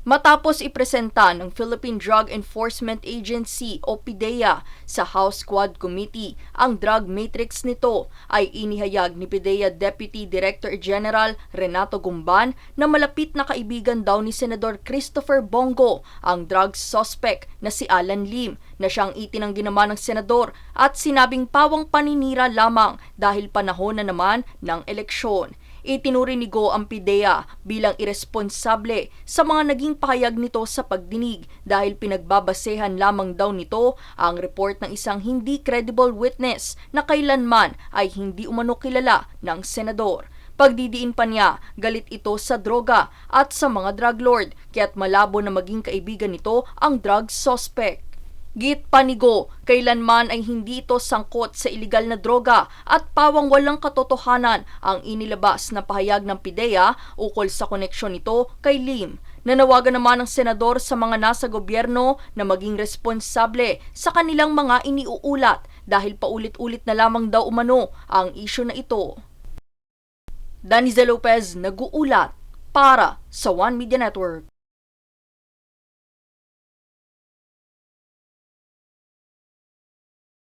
Matapos ipresenta ng Philippine Drug Enforcement Agency o PDEA sa House Quad Committee ang drug matrix nito, ay inihayag ni PDEA Deputy Director General Renato Gumban na malapit na kaibigan daw ni Senador Christopher Bongo ang drug suspect na si Alan Lim, na siyang itinanggi naman ng senador at sinabing pawang paninira lamang dahil panahon na naman ng eleksyon. Itinuring ni Go ang PDEA bilang iresponsable sa mga naging pahayag nito sa pagdinig dahil pinagbabasehan lamang daw nito ang report ng isang hindi credible witness na kailanman ay hindi umano kilala ng senador. Pagdidiin pa niya, galit ito sa droga at sa mga drug lord, kaya't malabo na maging kaibigan nito ang drug suspect. Git pa ni Go, kailanman ay hindi ito sangkot sa iligal na droga at pawang walang katotohanan ang inilabas na pahayag ng PDEA ukol sa koneksyon nito kay Lim. Nanawagan naman ng senador sa mga nasa gobyerno na maging responsable sa kanilang mga iniuulat dahil paulit-ulit na lamang daw umano ang isyu na ito. Danizel Lopez, nag-uulat para sa One Media Network.